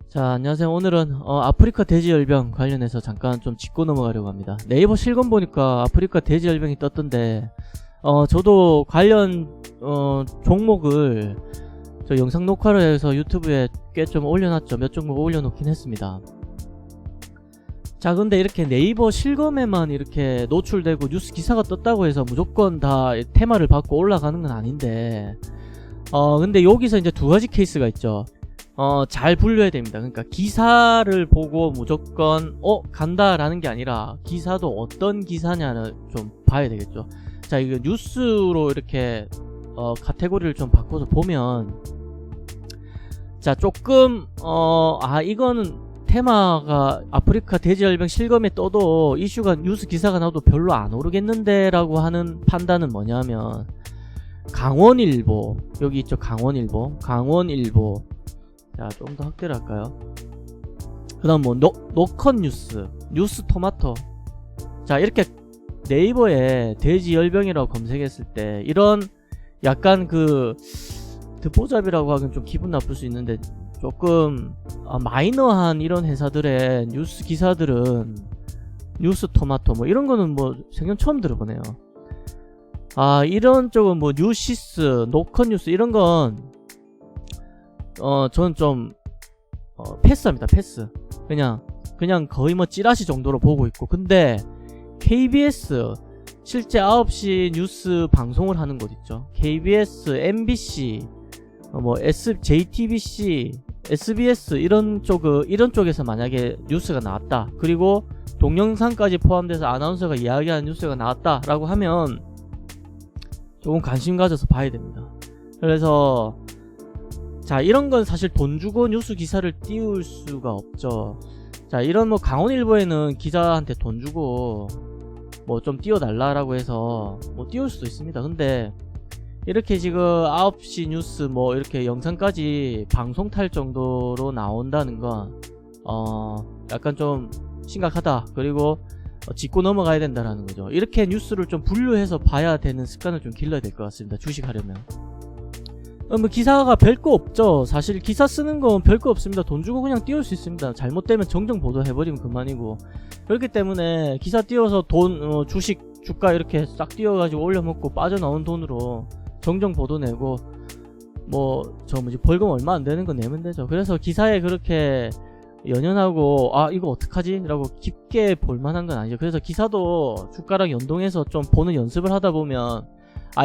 자, 안녕하세요. 오늘은 아프리카 돼지열병 관련해서 잠깐 좀 짚고 넘어가려고 합니다. 네이버 실검 보니까 아프리카 돼지열병이 떴던데 저도 관련 종목을 저 영상 녹화를 해서 유튜브에 꽤 좀 올려놨죠. 몇 종목 올려놓긴 했습니다. 자, 근데 이렇게 네이버 실검에만 이렇게 노출되고 뉴스 기사가 떴다고 해서 무조건 다 테마를 받고 올라가는 건 아닌데 근데 여기서 이제 두 가지 케이스가 있죠. 잘 분류해야 됩니다. 그러니까 기사를 보고 무조건 간다라는 게 아니라 기사도 어떤 기사냐를 좀 봐야 되겠죠. 자, 이거 뉴스로 이렇게 카테고리를 좀 바꿔서 보면, 자, 조금 이거는 테마가 아프리카 돼지열병 실검에 떠도 이슈가 뉴스 기사가 나와도 별로 안 오르겠는데 라고 하는 판단은 뭐냐면, 강원일보, 여기 있죠. 강원일보. 자, 좀 더 확대를 할까요? 그 다음 노컷 뉴스 토마토. 자, 이렇게 네이버에 돼지열병이라고 검색했을 때 이런 약간 듣보잡이라고 하긴 좀 기분 나쁠 수 있는데 조금 마이너한 이런 회사들의 뉴스 기사들은 뉴스 토마토 뭐 이런 거는 뭐 생전 처음 들어보네요. 이런 쪽은 뭐 뉴시스, 노컷 뉴스 이런 건 저는 좀 패스합니다. 패스. 그냥 거의 뭐 찌라시 정도로 보고 있고, 근데 KBS 실제 9시 뉴스 방송을 하는 곳 있죠. KBS, MBC, JTBC, SBS 이런 쪽에서 만약에 뉴스가 나왔다. 그리고 동영상까지 포함돼서 아나운서가 이야기하는 뉴스가 나왔다라고 하면 조금 관심 가져서 봐야 됩니다. 그래서 자, 이런 건 사실 돈 주고 뉴스 기사를 띄울 수가 없죠. 자, 이런 강원일보에는 기자한테 돈 주고 좀 띄워달라라고 해서 띄울 수도 있습니다. 근데 이렇게 지금 9시 뉴스 이렇게 영상까지 방송 탈 정도로 나온다는 건 약간 좀 심각하다. 그리고 짚고 넘어가야 된다라는 거죠. 이렇게 뉴스를 좀 분류해서 봐야 되는 습관을 좀 길러야 될 것 같습니다. 주식하려면. 기사가 별거 없죠. 사실 기사 쓰는 건 별거 없습니다. 돈 주고 그냥 띄울 수 있습니다. 잘못되면 정정 보도해버리면 그만이고. 그렇기 때문에 기사 띄워서 주식, 주가 이렇게 싹 띄워가지고 올려먹고 빠져나온 돈으로 정정 보도 내고 벌금 얼마 안 되는 거 내면 되죠. 그래서 기사에 그렇게 연연하고 이거 어떡하지? 라고 깊게 볼만한 건 아니죠. 그래서 기사도 주가랑 연동해서 좀 보는 연습을 하다 보면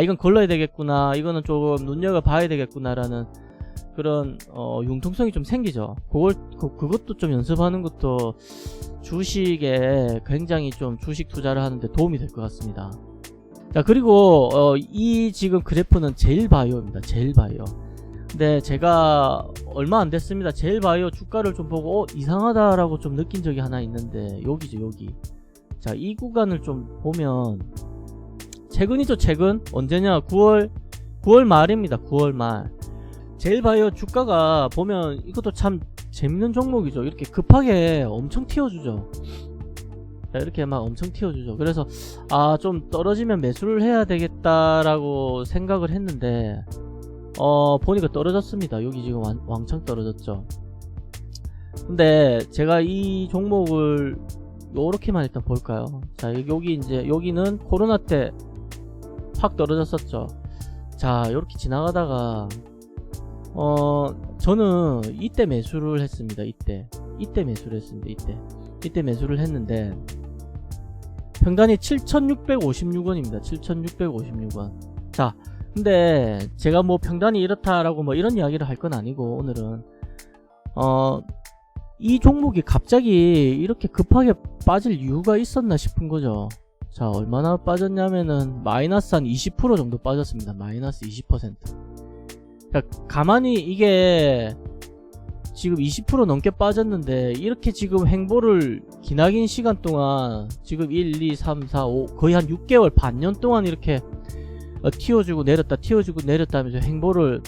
이건 걸러야 되겠구나, 이거는 조금 눈여겨봐야 되겠구나라는 그런 융통성이 좀 생기죠. 그것도 좀 연습하는 것도 주식에 굉장히 좀 주식 투자를 하는데 도움이 될 것 같습니다. 자, 그리고 이 지금 그래프는 제일바이오입니다. 제일바이오. 근데 제가 얼마 안 됐습니다. 제일바이오 주가를 좀 보고 이상하다라고 좀 느낀 적이 하나 있는데 여기죠, 여기. 자, 이 구간을 좀 보면 최근이죠. 최근 언제냐? 9월 말입니다. 9월 말. 제일바이오 주가가 보면 이것도 참 재밌는 종목이죠. 이렇게 급하게 엄청 튀어주죠. 이렇게 막 엄청 튀어주죠. 그래서 좀 떨어지면 매수를 해야 되겠다라고 생각을 했는데 보니까 떨어졌습니다. 여기 지금 왕창 떨어졌죠. 근데 제가 이 종목을 요렇게만 일단 볼까요? 자, 여기는 코로나 때 확 떨어졌었죠. 자, 요렇게 지나가다가 저는 이때 매수를 했습니다. 이때 매수를 했습니다. 이때 매수를 했는데 평단이 7,656원입니다. 7,656원. 자, 근데 제가 평단이 이렇다라고 이런 이야기를 할 건 아니고, 오늘은 이 종목이 갑자기 이렇게 급하게 빠질 이유가 있었나 싶은 거죠. 자, 얼마나 빠졌냐면은 마이너스 한 20% 정도 빠졌습니다. 마이너스 20%. 자, 가만히 이게 지금 20% 넘게 빠졌는데 이렇게 지금 행보를 기나긴 시간 동안 지금 1, 2, 3, 4, 5 거의 한 6개월 반년 동안 이렇게 튀어주고 내렸다 튀어주고 내렸다 하면서 행보를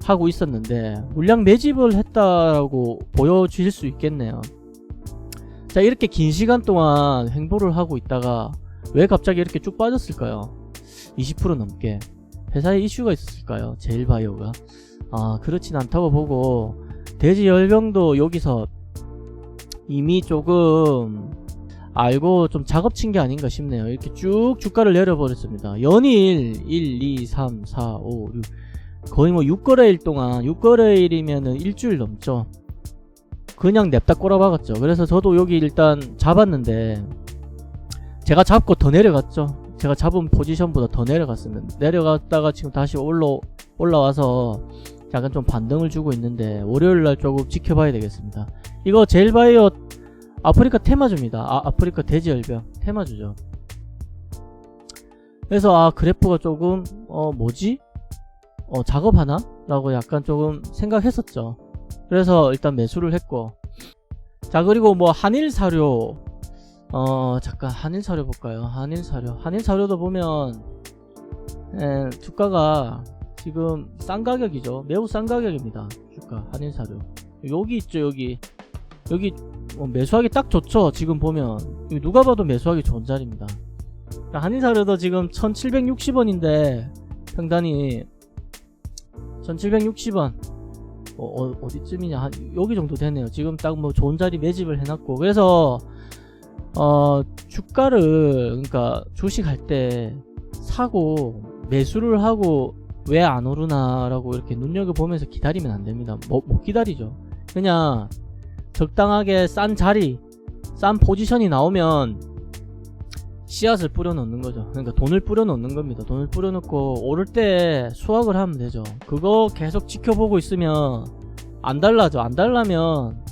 하고 있었는데 물량 매집을 했다라고 보여질 수 있겠네요. 자, 이렇게 긴 시간 동안 행보를 하고 있다가 왜 갑자기 이렇게 쭉 빠졌을까요? 20% 넘게. 회사에 이슈가 있었을까요? 제일바이오가. 그렇진 않다고 보고, 돼지열병도 여기서 이미 조금 알고 좀 작업친 게 아닌가 싶네요. 이렇게 쭉 주가를 내려버렸습니다. 연일 1, 2, 3, 4, 5, 6 거의 뭐 6거래일 동안, 6거래일이면은 일주일 넘죠. 그냥 냅다 꼬라박았죠. 그래서 저도 여기 일단 잡았는데, 제가 잡고 더 내려갔죠. 제가 잡은 포지션보다 더 내려갔습니다. 내려갔다가 지금 다시 올라와서 약간 좀 반등을 주고 있는데, 월요일날 조금 지켜봐야 되겠습니다. 이거 제일바이오 아프리카 테마주입니다. 아프리카 돼지열병 테마주죠. 그래서 그래프가 조금 뭐지? 작업하나? 라고 약간 조금 생각했었죠. 그래서 일단 매수를 했고, 자, 그리고 뭐 한일사료, 잠깐 한일사료 볼까요? 한일사료도 보면 주가가 지금 싼 가격이죠. 매우 싼 가격입니다. 주가 한일사료 여기 있죠. 여기 매수하기 딱 좋죠. 지금 보면 누가 봐도 매수하기 좋은 자리입니다. 한일사료도 지금 1760원인데 평단이 1760원 어디쯤이냐, 여기 정도 되네요. 지금 딱 뭐 좋은 자리 매집을 해놨고, 그래서 주가를, 그러니까 주식할 때 사고 매수를 하고 왜 안 오르나 라고 이렇게 눈여겨보면서 기다리면 안 됩니다. 못 기다리죠. 그냥 적당하게 싼 자리, 싼 포지션이 나오면 씨앗을 뿌려놓는 거죠. 그러니까 돈을 뿌려놓는 겁니다. 돈을 뿌려놓고 오를 때 수확을 하면 되죠. 그거 계속 지켜보고 있으면 안 달라져. 안 달라면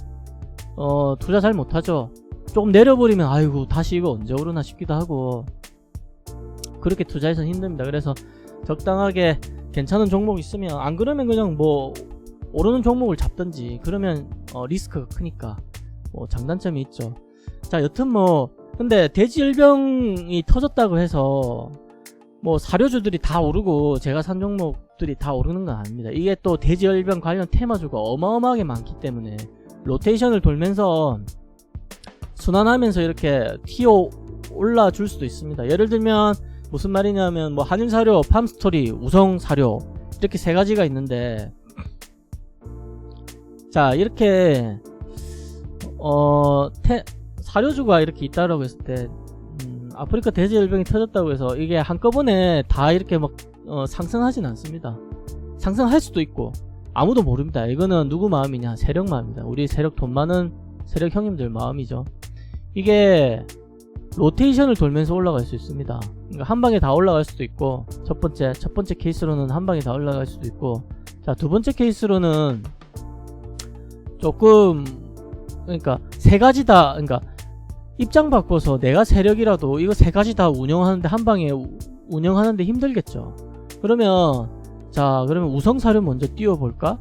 투자 잘 못하죠. 조금 내려버리면 아이고 다시 이거 언제 오르나 싶기도 하고, 그렇게 투자해서는 힘듭니다. 그래서 적당하게 괜찮은 종목 있으면, 안 그러면 그냥 뭐 오르는 종목을 잡든지, 그러면 리스크가 크니까 뭐 장단점이 있죠. 자, 여튼 뭐 근데 돼지열병이 터졌다고 해서 뭐 사료주들이 다 오르고 제가 산 종목들이 다 오르는 건 아닙니다. 이게 또 돼지열병 관련 테마주가 어마어마하게 많기 때문에 로테이션을 돌면서 순환하면서 이렇게 튀어 올라줄 수도 있습니다. 예를 들면 무슨 말이냐면 뭐 한일사료, 팜스토리, 우성사료 이렇게 세 가지가 있는데, 자, 이렇게 사료주가 이렇게 있다라고 했을 때 아프리카 돼지열병이 터졌다고 해서 이게 한꺼번에 다 이렇게 막 상승하진 않습니다. 상승할 수도 있고 아무도 모릅니다. 이거는 누구 마음이냐? 세력 마음입니다. 우리 세력 돈 많은 세력 형님들 마음이죠. 이게 로테이션을 돌면서 올라갈 수 있습니다. 그러니까 한 방에 다 올라갈 수도 있고, 첫 번째 케이스로는 한 방에 다 올라갈 수도 있고, 자, 두 번째 케이스로는 조금, 그러니까 세 가지 다, 그러니까 입장 바꿔서 내가 세력이라도 이거 세 가지 다 운영하는데, 한 방에 운영하는데 힘들겠죠. 그러면 우성사료 먼저 띄워볼까?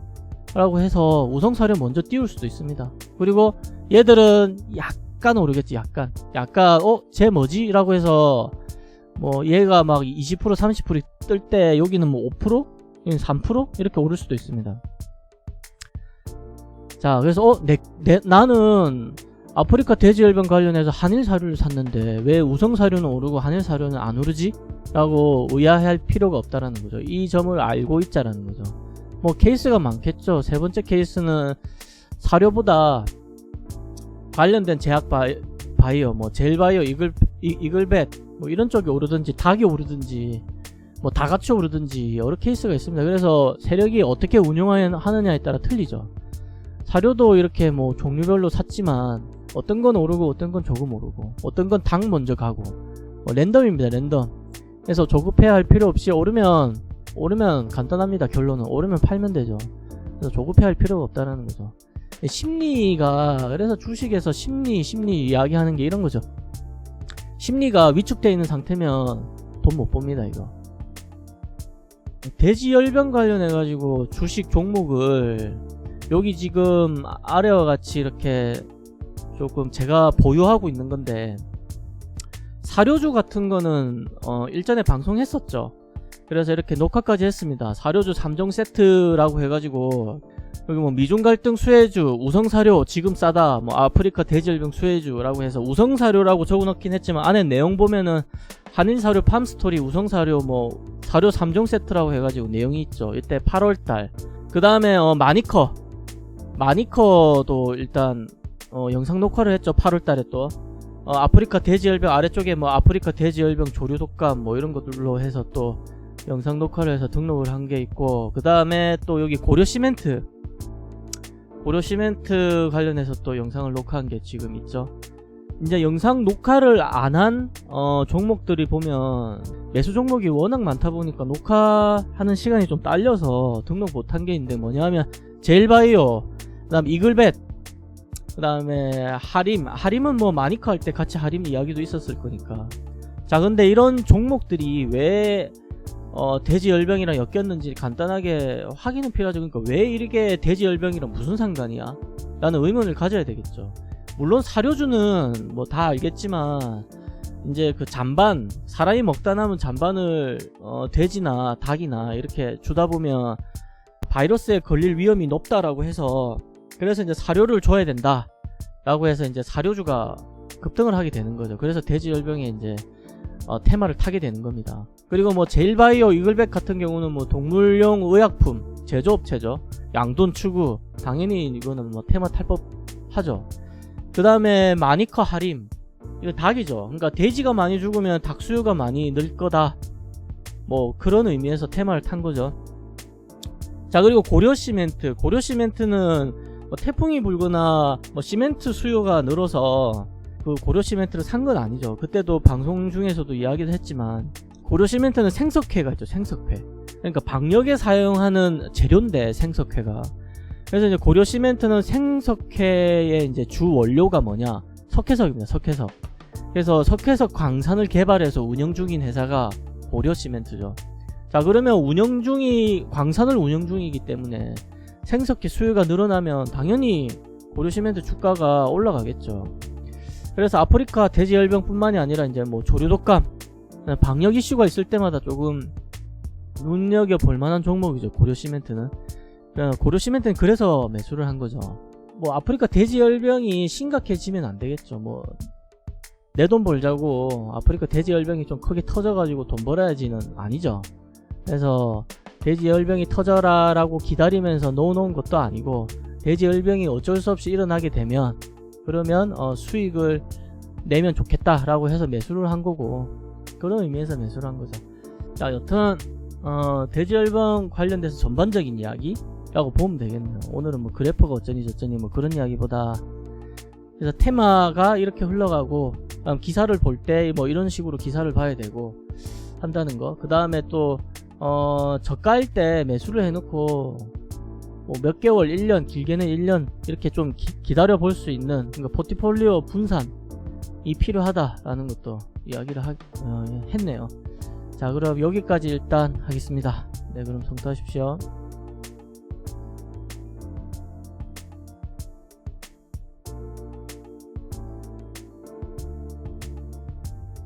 라고 해서 우성사료 먼저 띄울 수도 있습니다. 그리고 얘들은 약간 오르겠지. 약간 쟤 뭐지? 라고 해서 뭐 얘가 막 20% 30% 뜰 때 여기는 뭐 5%? 여기는 3%? 이렇게 오를 수도 있습니다. 자, 그래서 나는 아프리카 돼지열병 관련해서 한일사료를 샀는데 왜 우성사료는 오르고 한일사료는 안 오르지? 라고 의아해할 필요가 없다라는 거죠. 이 점을 알고 있자라는 거죠. 뭐 케이스가 많겠죠. 세 번째 케이스는 사료보다 관련된 제약 바이오, 뭐 제일바이오, 이글벳 뭐 이런 쪽이 오르든지 닭이 오르든지 뭐 다 같이 오르든지 여러 케이스가 있습니다. 그래서 세력이 어떻게 운영하느냐에 따라 틀리죠. 사료도 이렇게 뭐 종류별로 샀지만 어떤 건 오르고 어떤 건 조금 오르고 어떤 건 닭 먼저 가고 랜덤입니다. 랜덤. 그래서 조급해야 할 필요 없이 오르면 간단합니다. 결론은 오르면 팔면 되죠. 그래서 조급해야 할 필요가 없다는 거죠. 심리가, 그래서 주식에서 심리 이야기하는 게 이런 거죠. 심리가 위축되어 있는 상태면 돈 못 법니다. 이거 돼지열병 관련해 가지고 주식 종목을 여기 지금 아래와 같이 이렇게 조금 제가 보유하고 있는 건데, 사료주 같은 거는 일전에 방송했었죠. 그래서 이렇게 녹화까지 했습니다. 사료주 3종 세트라고 해가지고 여기 뭐 미중 갈등 수혜주, 우성사료 지금 싸다, 뭐 아프리카 돼지열병 수혜주라고 해서 우성사료라고 적어놓긴 했지만 안에 내용 보면은 한일사료 팜스토리 우성사료 뭐 사료 3종 세트라고 해가지고 내용이 있죠. 이때 8월달. 그 다음에 마니커도 일단 영상 녹화를 했죠. 8월달에 또 아프리카 돼지열병 아래쪽에 뭐 아프리카 돼지열병 조류 독감 뭐 이런 것들로 해서 또 영상 녹화를 해서 등록을 한 게 있고, 그 다음에 또 여기 고려시멘트 관련해서 또 영상을 녹화한 게 지금 있죠. 이제 영상 녹화를 안 한 종목들이 보면 매수 종목이 워낙 많다 보니까 녹화하는 시간이 좀 딸려서 등록 못한 게 있는데, 뭐냐면 제일바이오, 그 다음 이글벳, 그 다음에 하림은 뭐 마니카 할 때 같이 하림 이야기도 있었을 거니까. 자, 근데 이런 종목들이 왜 돼지열병이랑 엮였는지 간단하게 확인은 필요하죠. 그러니까 왜 이렇게 돼지열병이랑 무슨 상관이야? 라는 의문을 가져야 되겠죠. 물론 사료주는 뭐 다 알겠지만, 이제 그 잔반, 사람이 먹다 남은 잔반을 돼지나 닭이나 이렇게 주다 보면 바이러스에 걸릴 위험이 높다라고 해서, 그래서 이제 사료를 줘야 된다 라고 해서 이제 사료주가 급등을 하게 되는 거죠. 그래서 돼지열병에 이제 테마를 타게 되는 겁니다. 그리고 뭐 제일바이오, 이글백 같은 경우는 뭐 동물용 의약품 제조업체죠. 양돈 추구, 당연히 이거는 뭐 테마 탈법 하죠. 그 다음에 마니커 하림, 이거 닭이죠. 그러니까 돼지가 많이 죽으면 닭 수요가 많이 늘 거다, 뭐 그런 의미에서 테마를 탄 거죠. 자, 그리고 고려시멘트는 뭐 태풍이 불거나 뭐 시멘트 수요가 늘어서 그 고려시멘트를 산 건 아니죠. 그때도 방송 중에서도 이야기를 했지만, 고려시멘트는 생석회가 있죠. 생석회. 그러니까 방역에 사용하는 재료인데, 생석회가. 그래서 이제 고려시멘트는 생석회의 이제 주 원료가 뭐냐? 석회석입니다. 석회석. 그래서 석회석 광산을 개발해서 운영 중인 회사가 고려시멘트죠. 자, 그러면 광산을 운영 중이기 때문에 생석회 수요가 늘어나면 당연히 고려시멘트 주가가 올라가겠죠. 그래서 아프리카 돼지열병뿐만이 아니라 이제 뭐 조류독감, 방역 이슈가 있을 때마다 조금 눈여겨볼 만한 종목이죠. 고려시멘트는. 고려시멘트는 그래서 매수를 한 거죠. 뭐 아프리카 돼지열병이 심각해지면 안 되겠죠. 뭐 내 돈 벌자고 아프리카 돼지열병이 좀 크게 터져가지고 돈 벌어야지는 아니죠. 그래서 돼지열병이 터져라 라고 기다리면서 놓아놓은 것도 아니고, 돼지열병이 어쩔 수 없이 일어나게 되면 그러면 수익을 내면 좋겠다 라고 해서 매수를 한 거고, 그런 의미에서 매수를 한 거죠. 자, 여튼 돼지열병 관련돼서 전반적인 이야기 라고 보면 되겠네요. 오늘은 뭐 그래프가 어쩌니 저쩌니 뭐 그런 이야기보다, 그래서 테마가 이렇게 흘러가고, 기사를 볼 때 뭐 이런 식으로 기사를 봐야 되고 한다는 거. 그 다음에 또 저가일 때 매수를 해놓고 뭐 몇 개월, 1년, 길게는 1년 이렇게 좀 기다려 볼 수 있는, 그러니까 포트폴리오 분산이 필요하다라는 것도 이야기를 했네요. 자, 그럼 여기까지 일단 하겠습니다. 네, 그럼 성투하십시오.